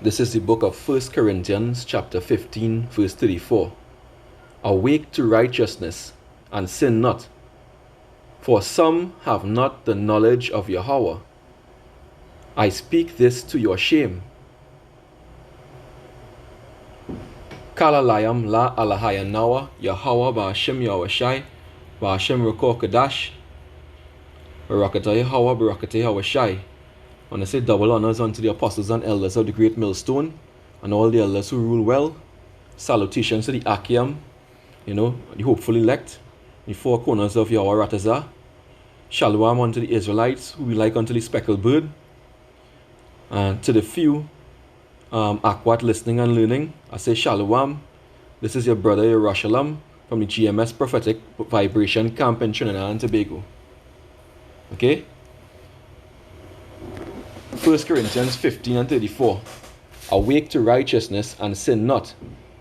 This is the book of 1 Corinthians chapter 15 verse 34. Awake to righteousness and sin not, for some have not the knowledge of Yahweh. I speak this to your shame. Kalalayam la alahaya nawa Yahweh ba'ashem Yahweh ba'ashem Rukor Kadash Barakatah Yahweh Barakatah Yahweh. I want to say double honors unto the apostles and elders of the great millstone and all the elders who rule well. Salutations to the Achiam, the hopeful elect, the four corners of Yahweh Ratazah. Shalom unto the Israelites who be like unto the speckled bird. And to the few Akwat listening and learning, I say Shalom. This is your brother Yerushalayim from the GMS Prophetic Vibration Camp in Trinidad and Tobago. Okay? 1 Corinthians 15 and 34. Awake to righteousness and sin not,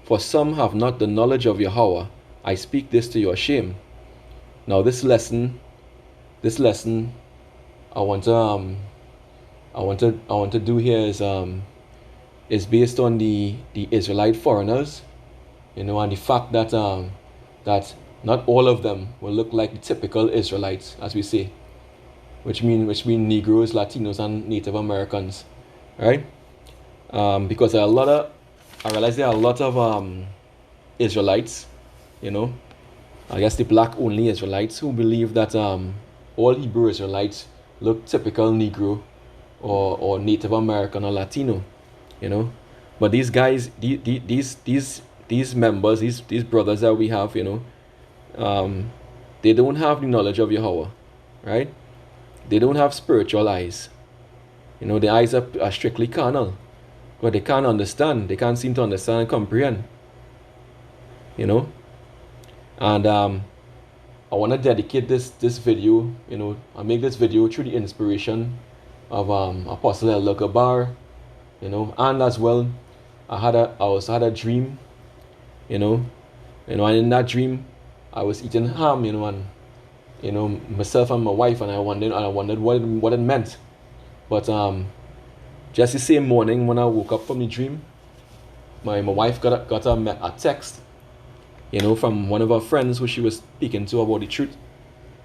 for some have not the knowledge of Yahweh. I speak this to your shame. Now this lesson I want to do here is based on the Israelite foreigners, and the fact that that not all of them will look like the typical Israelites, as we say, which mean Negroes, Latinos, and Native Americans, right? Because I realize there are a lot of Israelites, I guess the black only Israelites who believe that all Hebrew Israelites look typical Negro or Native American or Latino, But these guys, these members, these brothers that we have, they don't have the knowledge of Yahweh, right? They don't have spiritual eyes. The eyes are strictly carnal. But they can't understand. They can't seem to understand and comprehend. And I want to dedicate this video, I make this video through the inspiration of Apostle Elder Gabar, and as well, I also had a dream, and in that dream, I was eating ham, and myself and my wife, and I wondered what it meant. But just the same morning when I woke up from the dream, my wife got a text, from one of her friends who she was speaking to about the truth,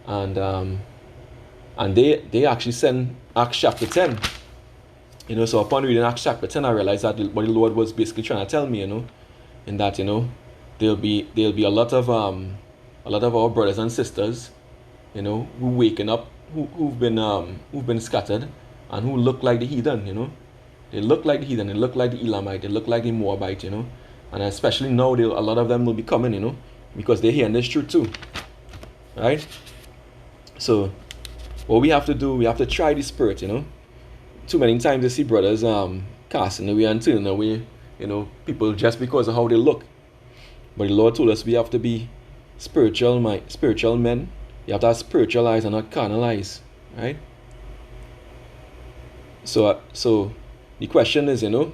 and they actually sent Acts chapter 10. So upon reading Acts chapter 10, I realized that what the Lord was basically trying to tell me, in that there'll be a lot of our brothers and sisters, who waking up, who've been scattered, and who look like the heathen, They look like the heathen, they look like the Elamite, they look like the Moabite, and especially now, a lot of them will be coming, because they're hearing this truth too, right? So, what we have to do, we have to try the spirit, Too many times you see brothers casting away and turning away, people just because of how they look. But the Lord told us we have to be spiritual men. You have to have spiritual eyes and not carnal eyes, right? So the question is, how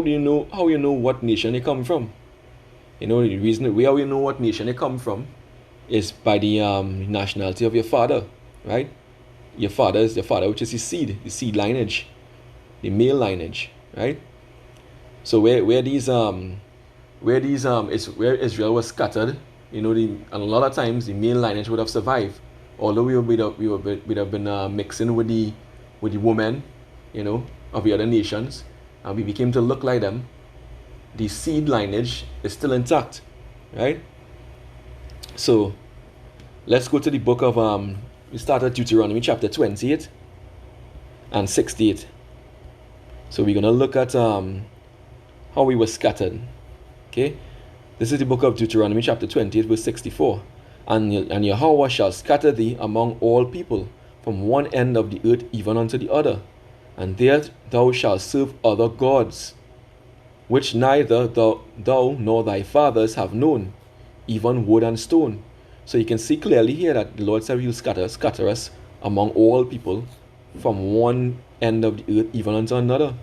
do you know what nation they come from? The reason how you know what nation they come from is by the nationality of your father, right? Your father, which is the seed lineage, the male lineage, right? So where Israel was scattered, and a lot of times the male lineage would have survived, although we would have been mixing with the women, of the other nations, and we became to look like them. The seed lineage is still intact, right? So let's go to the book of we start at Deuteronomy chapter 28 and 68. So we're gonna look at how we were scattered. Okay, this is the book of Deuteronomy chapter 28 verse 64. And Yahweh shall scatter thee among all people, from one end of the earth even unto the other, and there thou shalt serve other gods, which neither thou nor thy fathers have known, even wood and stone. So you can see clearly here that the Lord said He will scatter us among all people, from one end of the earth even unto another.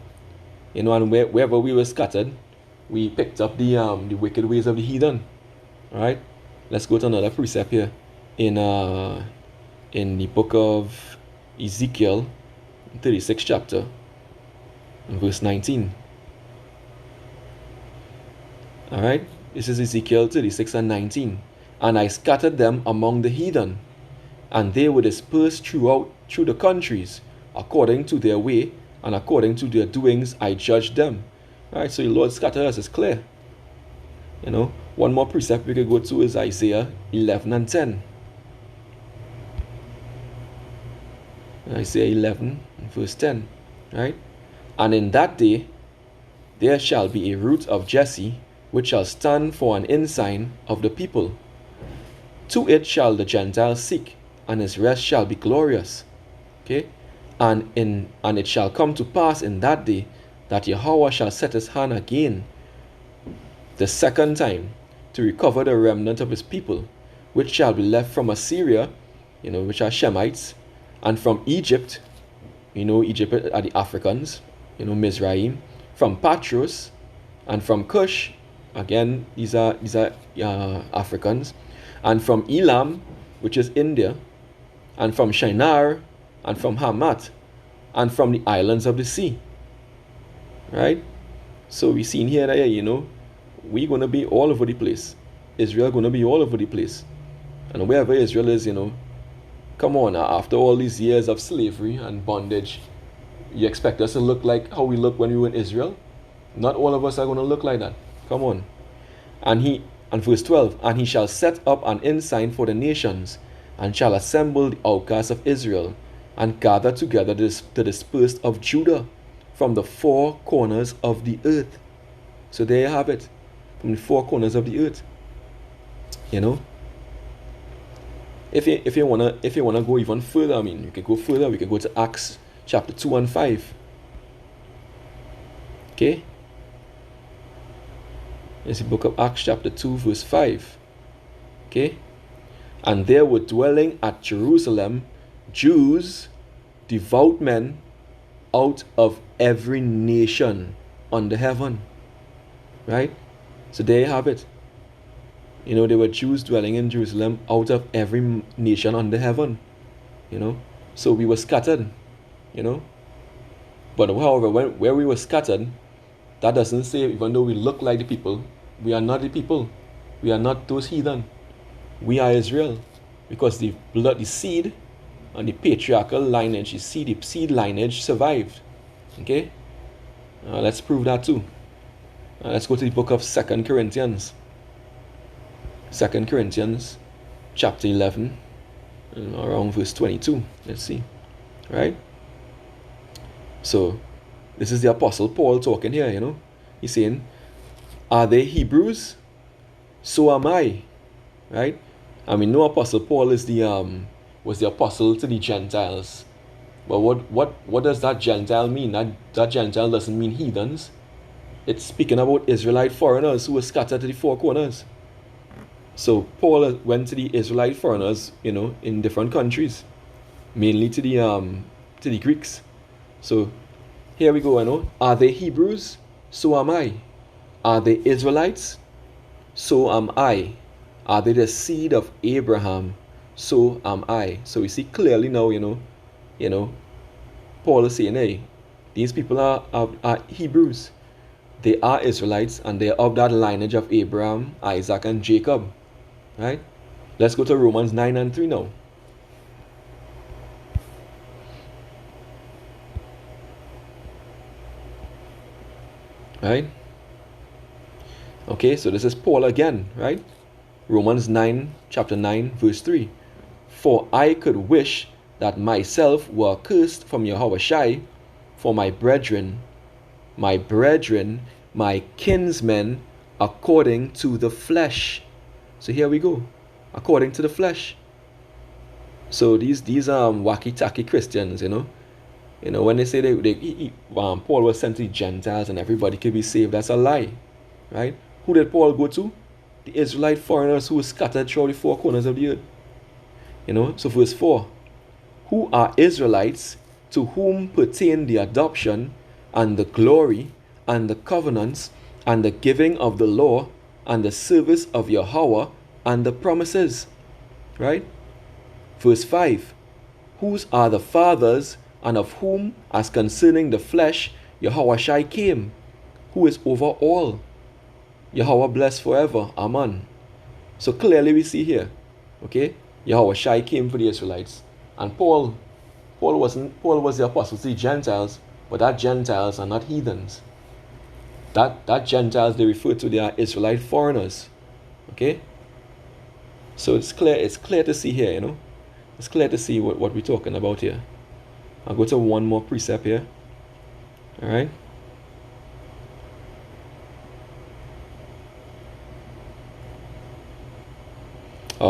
And wherever we were scattered, we picked up the wicked ways of the heathen. All right, let's go to another precept here in the book of Ezekiel, 36th chapter. in verse 19. Alright, this is Ezekiel 36 and 19. And I scattered them among the heathen, and they were dispersed through the countries, according to their way, and according to their doings I judged them. Alright, so the Lord scattered us, it's clear. One more precept we could go to is Isaiah 11 and 10. Isaiah 11 verse 10. Right? And in that day there shall be a root of Jesse, which shall stand for an ensign of the people. To it shall the Gentiles seek, and his rest shall be glorious. Okay? And it shall come to pass in that day that Yahweh shall set his hand again the second time to recover the remnant of his people, which shall be left from Assyria, which are Shemites, and from Egypt, Egypt are the Africans, Mizraim, from Patros, and from Cush, again, these are Africans, and from Elam, which is India, and from Shinar, and from Hamath, and from the islands of the sea. Right? So we seen here that, we're going to be all over the place. Israel going to be all over the place. And wherever Israel is, come on, after all these years of slavery and bondage, you expect us to look like how we look when we were in Israel? Not all of us are going to look like that. Come on. And verse 12, and he shall set up an ensign for the nations, and shall assemble the outcasts of Israel, and gather together the dispersed of Judah from the four corners of the earth. So there you have it. From the four corners of the earth. If you wanna go even further, you can go further. We can go to Acts chapter 2 and 5. Okay? It's the book of Acts chapter 2 verse 5. Okay? And there were dwelling at Jerusalem Jews, devout men, out of every nation under heaven. Right? So there you have it. There were Jews dwelling in Jerusalem out of every nation under heaven. So we were scattered. But however, where we were scattered, that doesn't say even though we look like the people, we are not the people. We are not those heathen. We are Israel. Because the blood, the seed, and the patriarchal lineage, the seed lineage survived. Okay? Let's prove that too. Let's go to the book of 2 Corinthians. 2 Corinthians chapter 11, around verse 22. Let's see. Right? So, this is the Apostle Paul talking here, He's saying, are they Hebrews? So am I. Right? And we know Apostle Paul is was the apostle to the Gentiles. But what does that Gentile mean? That Gentile doesn't mean heathens. It's speaking about Israelite foreigners who were scattered to the four corners. So Paul went to the Israelite foreigners, in different countries, mainly to the Greeks. So here we go, Are they Hebrews? So am I. Are they Israelites? So am I. Are they the seed of Abraham? So am I. So we see clearly now, Paul is saying, hey, these people are Hebrews. They are Israelites, and they are of that lineage of Abraham, Isaac, and Jacob. Right? Let's go to Romans 9 and 3 now. Right? Okay, so this is Paul again, right? Romans 9, chapter 9, verse 3. For I could wish that myself were accursed from Yahushua for my brethren, my kinsmen, according to the flesh. So here we go. According to the flesh. So these wacky-tacky Christians, when they say Paul was sent to the Gentiles and everybody could be saved, that's a lie. Right? Who did Paul go to? The Israelite foreigners who were scattered throughout the four corners of the earth. So verse 4. Who are Israelites, to whom pertain the adoption and the glory and the covenants and the giving of the law and the service of Yahweh and the promises. Right? Verse 5. Whose are the fathers, and of whom, as concerning the flesh, Yahweh came, who is over all. Yahweh blessed forever. Amen. So clearly we see here, okay, Yahweh came for the Israelites. And Paul was the apostle to the Gentiles, but that Gentiles are not heathens. That Gentiles they refer to, they are Israelite foreigners. Okay? So it's clear to see here, It's clear to see what we're talking about here. I'll go to one more precept here. Alright?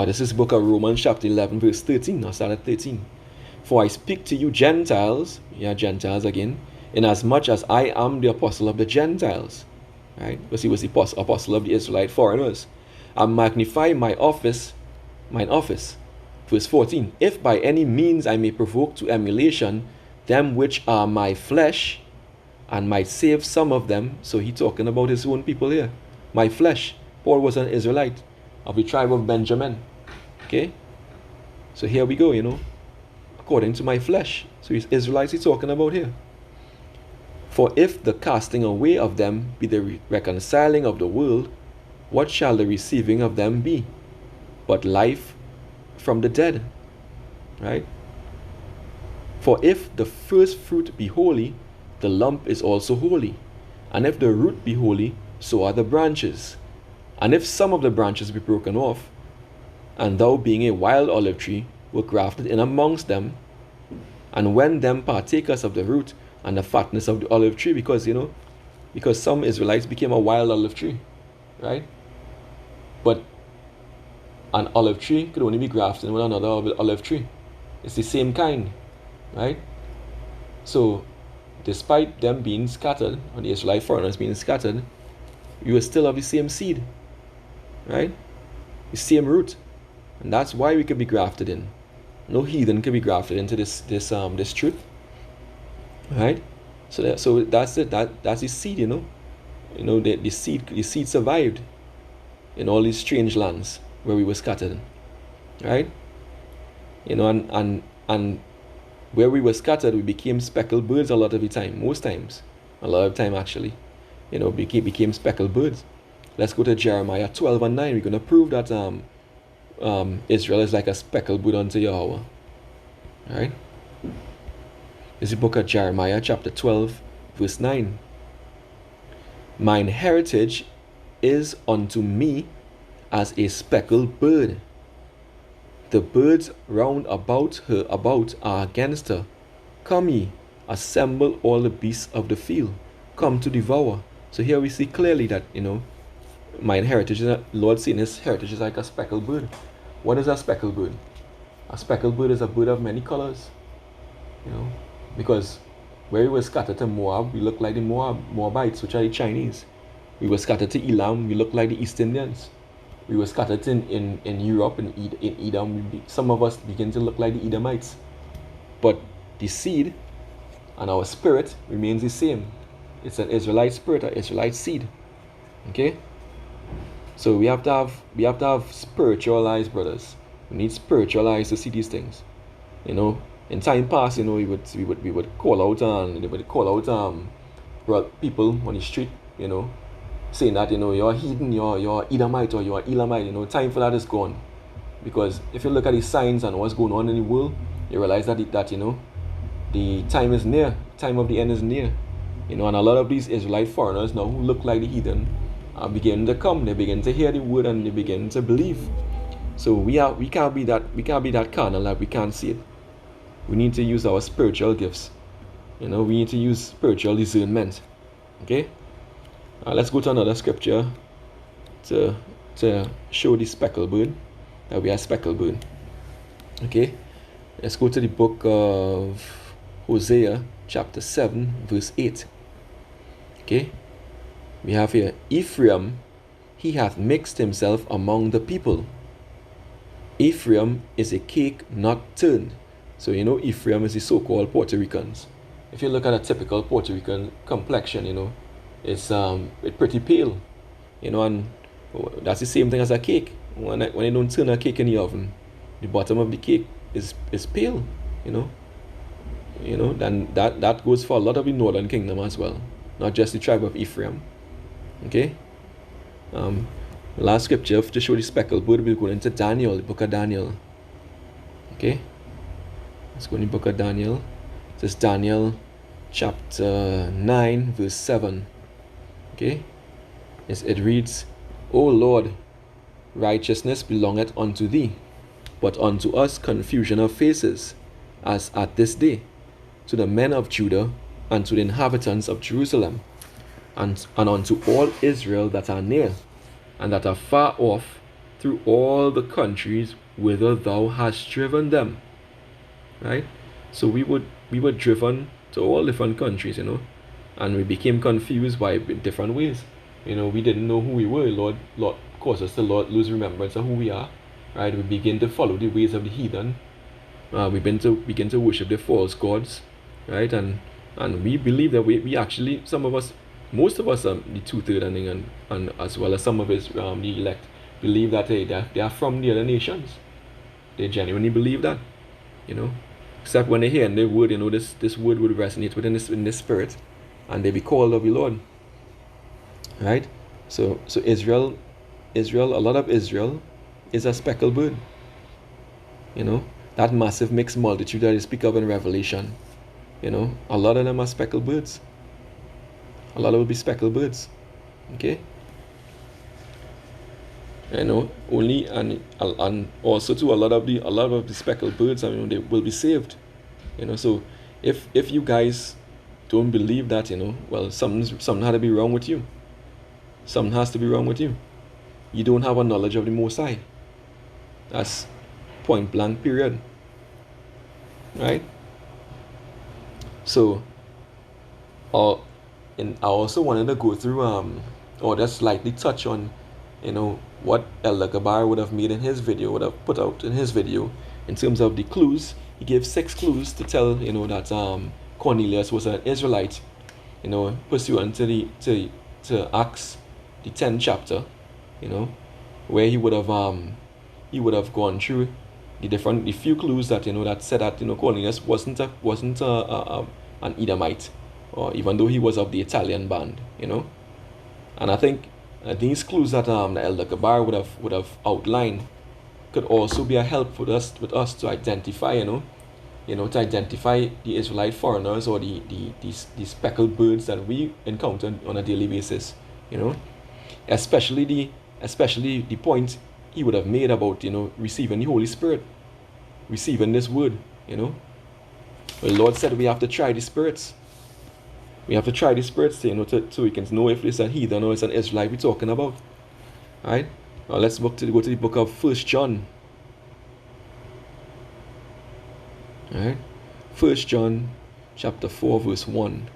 This is book of Romans chapter 11 verse 13. I'll start at 13. For I speak to you Gentiles, Gentiles again, inasmuch as I am the apostle of the Gentiles. Right? Because he was the apostle of the Israelite foreigners. I magnify mine office. Verse 14. If by any means I may provoke to emulation them which are my flesh, and might save some of them. So he talking about his own people here. My flesh. Paul was an Israelite of the tribe of Benjamin. Okay? So here we go, According to my flesh. So he's Israelites he's talking about here. For if the casting away of them be the reconciling of the world, what shall the receiving of them be? But life from the dead. Right? For if the first fruit be holy, the lump is also holy. And if the root be holy, so are the branches. And if some of the branches be broken off, and thou being a wild olive tree, were grafted in amongst them, and when them partakers of the root and the fatness of the olive tree, because some Israelites became a wild olive tree, right? But an olive tree could only be grafted with another olive tree. It's the same kind, right? So despite them being scattered, or the Israelite foreigners being scattered, you are still of the same seed, right? The same root. And that's why we could be grafted in. No heathen can be grafted into this truth, right? So that's it. That's the seed, the seed survived in all these strange lands where we were scattered, right? And where we were scattered, we became speckled birds a lot of the time. Most times, a lot of the time actually, became speckled birds. Let's go to Jeremiah 12 and 9. We're going to prove that Israel is like a speckled bird unto Yahweh. Alright? This is the book of Jeremiah chapter 12 verse 9. Mine heritage is unto me as a speckled bird. The birds round about her are against her. Come ye, assemble all the beasts of the field. Come to devour. So here we see clearly that, mine heritage, Lord saying his heritage is like a speckled bird. What is a speckled bird? A speckled bird is a bird of many colors. Because where we were scattered to Moab, we look like the Moabites, which are the Chinese. We were scattered to Elam, we look like the East Indians. We were scattered in Europe, in Edom, some of us begin to look like the Edomites. But the seed and our spirit remains the same. It's an Israelite spirit, an Israelite seed. Okay? So we have to have spiritual eyes, brothers. We need spiritual eyes to see these things. In time past, we would call out people on the street, saying that you're a heathen, you're Edomite or you're Elamite. Time for that is gone. Because if you look at the signs and what's going on in the world, you realize that the time is near, time of the end is near. And a lot of these Israelite foreigners now who look like the heathen are beginning to come. They begin to hear the word and they begin to believe. So we can't be that carnal that we can't see it. We need to use our spiritual gifts. We need to use spiritual discernment. Okay? Let's go to another scripture to show the speckled bird that we are speckled bird. Okay? Let's go to the book of Hosea chapter 7 verse 8. Okay? We have here, Ephraim, he hath mixed himself among the people. Ephraim is a cake not turned. So Ephraim is the so-called Puerto Ricans. If you look at a typical Puerto Rican complexion, it's pretty pale. And that's the same thing as a cake. When you don't turn a cake in the oven, the bottom of the cake is pale. You know, then that goes for a lot of the northern kingdom as well, not just the tribe of Ephraim. Okay. Last scripture to show the speckled bird, we'll go into Daniel, the book of Daniel. Okay. Let's go in the book of Daniel. This is Daniel chapter 9, verse 7. Okay. It reads, O Lord, righteousness belongeth unto thee, but unto us confusion of faces, as at this day, to the men of Judah, and to the inhabitants of Jerusalem, and unto all Israel that are near, and that are far off, through all the countries whither thou hast driven them. Right? So we were driven to all different countries, you know, and we became confused by different ways. You know, we didn't know who we were. Lord caused us to lose remembrance of who we are. Right? We begin to follow the ways of the heathen. We begin to worship the false gods. Right? And we believe that we actually, some of us, most of us, the 2/3 and as well as some of us, the elect, believe that they are from the other nations. They genuinely believe that, you know. Except when they hear the word, you know, this word would resonate within this spirit, and they be called of the Lord. Right? So Israel, a lot of Israel is a speckled bird. You know, that massive mixed multitude that they speak of in Revelation. You know, a lot of them are speckled birds. A lot of will be speckled birds. Okay? You know, only and also too a lot of the speckled birds, I mean, they will be saved. You know, so if you guys don't believe that, you know, well, something had to be wrong with you. Something has to be wrong with you. You don't have a knowledge of the Most High. That's point blank period. Right? So I also wanted to go through or just slightly touch on, you know, what Elder Gabar would have made in his video, would have put out in his video in terms of the clues. He gave 6 clues to tell, you know, that Cornelius was an Israelite, you know, pursuant to Acts, the 10th chapter, you know, where he would have gone through the few clues that, you know, that said that, you know, Cornelius wasn't an Edomite, or even though he was of the Italian band, you know. And I think these clues that the Elder Gabar would have outlined could also be a help with us to identify, you know, to identify the Israelite foreigners or the speckled birds that we encounter on a daily basis, you know, especially the point he would have made about, you know, receiving the Holy Spirit, receiving this word, you know. The Lord said we have to try the spirits. We have to try the spirits, you know, so we can know if it's a heathen or it's an Israelite we're talking about. Alright? Now let's go to the book of 1 John. Alright? 1 John chapter 4 verse 1.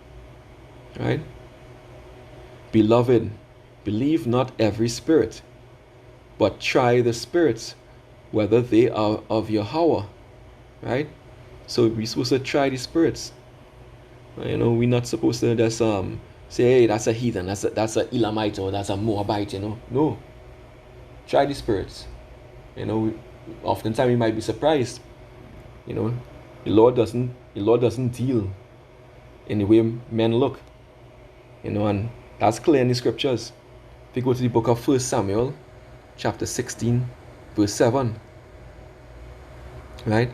Alright? Beloved, believe not every spirit, but try the spirits, whether they are of Yahweh. Right? So we're supposed to try the spirits. You know, we're not supposed to just say, hey, that's a heathen, that's a Elamite, or that's a Moabite, you know. No. Try the spirits. You know, oftentimes we might be surprised. You know, the Lord doesn't deal in the way men look. You know, and that's clear in the scriptures. If you go to the book of 1 Samuel, chapter 16, verse 7. Right?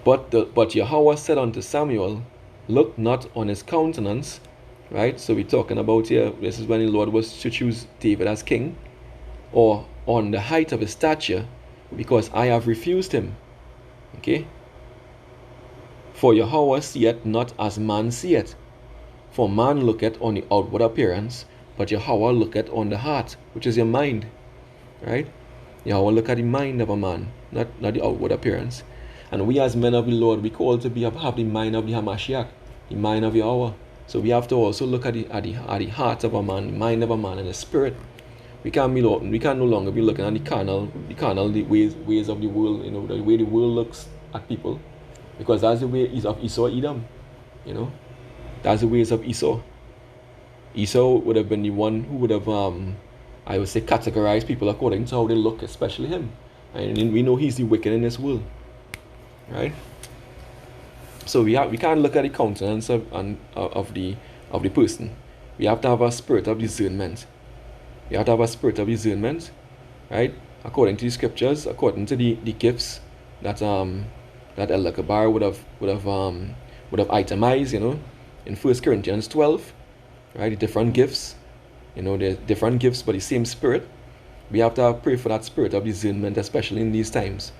But Yahweh said unto Samuel, look not on his countenance. Right? So we're talking about here, this is when the Lord was to choose David as king, or on the height of his stature, because I have refused him. Okay? For Yahweh seeth not as man seeth. For man looketh on the outward appearance, but Yahweh looketh on the heart, which is your mind. Right? Yahweh look at the mind of a man, not the outward appearance. And we as men of the Lord, we call to have the mind of the Hamashiach, the mind of Yahweh. So we have to also look at the heart of a man, the mind of a man, and the spirit. We can no longer be looking at the carnal, the ways of the world, you know, the way the world looks at people, because that's the way is of Esau, Edom, you know, that's the ways of Esau. Esau would have been the one who would have, I would say, categorized people according to how they look, especially him. And we know he's the wicked in this world, right? So we can't look at the countenance of the person. We have to have a spirit of discernment. We have to have a spirit of discernment, right? According to the scriptures, according to the gifts that that Elder Kabar would have itemized, in 1 Corinthians 12, right? The different gifts, the different gifts, but the same spirit. We have to pray for that spirit of discernment, especially in these times,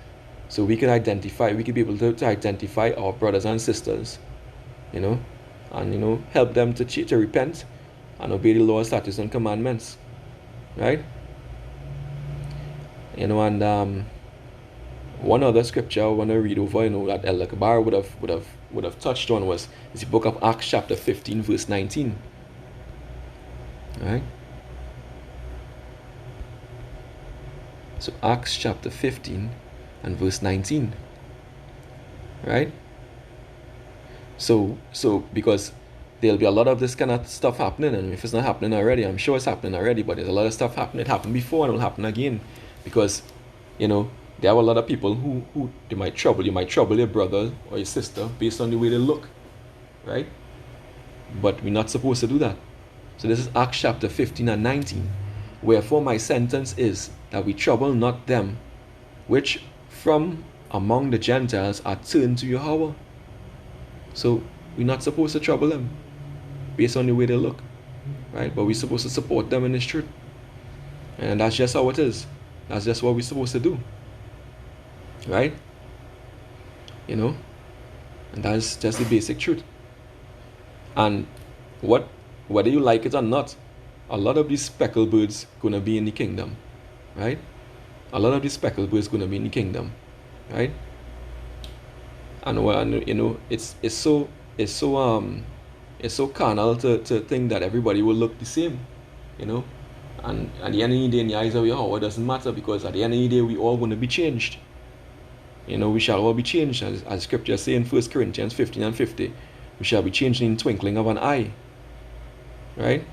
so we can be able to identify our brothers and sisters, and help them to repent and obey the laws, statutes, and commandments, right? And one other scripture I want to read over, that El Akbar would have touched on is the book of Acts chapter 15 verse 19. Right? So Acts chapter 15 and verse 19. Right? So because there'll be a lot of this kind of stuff happening, and if it's not happening already, I'm sure it's happening already, but there's a lot of stuff happening. It happened before and it will happen again, because there are a lot of people who you might trouble your brother or your sister based on the way they look, right? But we're not supposed to do that. So this is Acts chapter 15 and 19. Wherefore my sentence is that we trouble not them which from among the Gentiles are turned to Yahweh. So we're not supposed to trouble them based on the way they look, right? But we're supposed to support them in this truth. And that's just how it is. That's just what we're supposed to do, right? And that's just the basic truth. And whether you like it or not, a lot of these speckled birds gonna be in the kingdom, right? A lot of these speckled birds gonna be in the kingdom, right? And it's so carnal to think that everybody will look the same, And at the end of the day, in the eyes of Yahweh, it doesn't matter, because at the end of the day, we all going to be changed. We shall all be changed, as scripture says in 1 Corinthians 15 and 50. We shall be changed in the twinkling of an eye, right?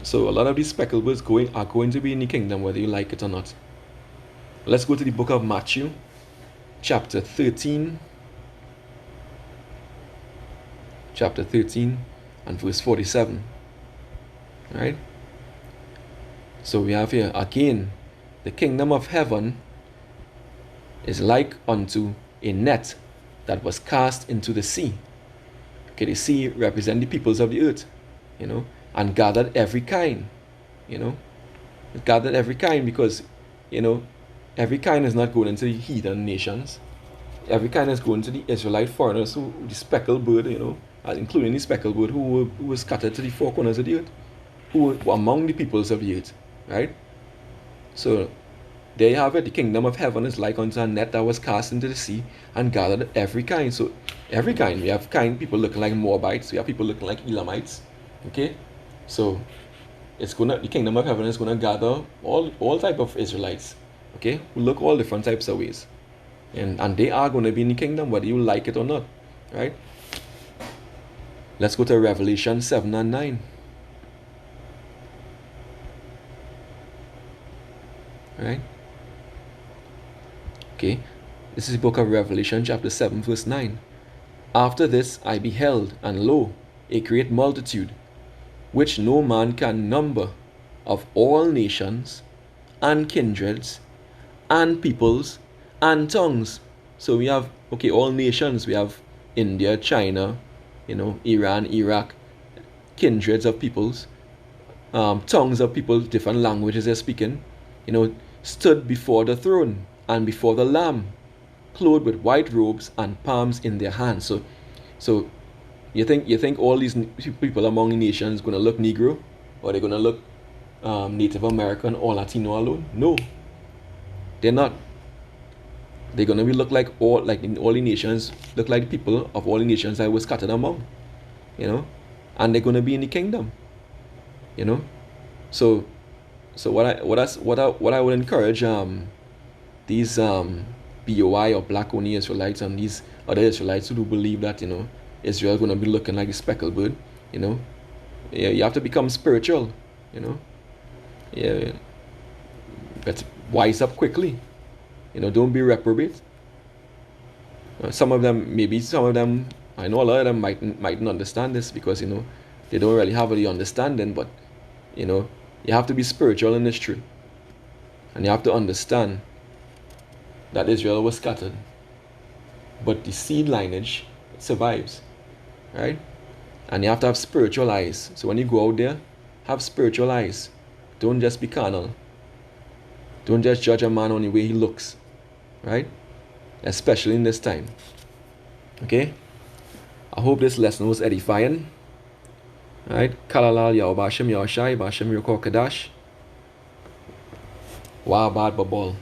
So a lot of these speckled birds are going to be in the kingdom, whether you like it or not. Let's go to the book of Matthew, chapter 13. Chapter 13 and verse 47. Right? So we have here, again, the kingdom of heaven is like unto a net that was cast into the sea. Okay, the sea represent the peoples of the earth, and gathered every kind, It gathered every kind because, every kind is not going into the heathen nations. Every kind is going to the Israelite foreigners, the speckled bird, including the speckled bird who were scattered to the four corners of the earth, who were among the peoples of the earth, right? So there you have it. The kingdom of heaven is like unto a net that was cast into the sea and gathered every kind. So every kind. We have people looking like Moabites. We have people looking like Elamites. Okay? So the kingdom of heaven is gonna gather all type of Israelites. Okay? Who look all different types of ways. And they are gonna be in the kingdom whether you like it or not. Right? Let's go to Revelation 7 and 9. Right? Okay, this is the book of Revelation chapter 7 verse 9. After this I beheld, and lo, a great multitude, which no man can number, of all nations, and kindreds, and peoples, and tongues. So we have, all nations. We have India, China, Iran, Iraq, kindreds of peoples, tongues of people, different languages they're speaking, stood before the throne and before the Lamb, clothed with white robes and palms in their hands. So you think all these people among the nations going to look Negro, or they're going to look Native American or Latino alone? No, they're not. They're going to be look like all the nations, look like the people of all the nations that were scattered among, and they're going to be in the kingdom, So what I would encourage these BOI or black only Israelites and these other Israelites who do believe that Israel is going to be looking like a speckled bird, you have to become spiritual, but wise up quickly, don't be reprobate, Some of them, maybe some of them, I know a lot of them mightn't understand this because, they don't really have the understanding, but, you have to be spiritual in this truth. And you have to understand that Israel was scattered. But the seed lineage survives, right? And you have to have spiritual eyes. So when you go out there, have spiritual eyes. Don't just be carnal. Don't just judge a man on the way he looks, right? Especially in this time. Okay? I hope this lesson was edifying. Alright? Kalalal Yahweh Bashem Yahushai Bashem Yoko Kadash. Wabad Babol.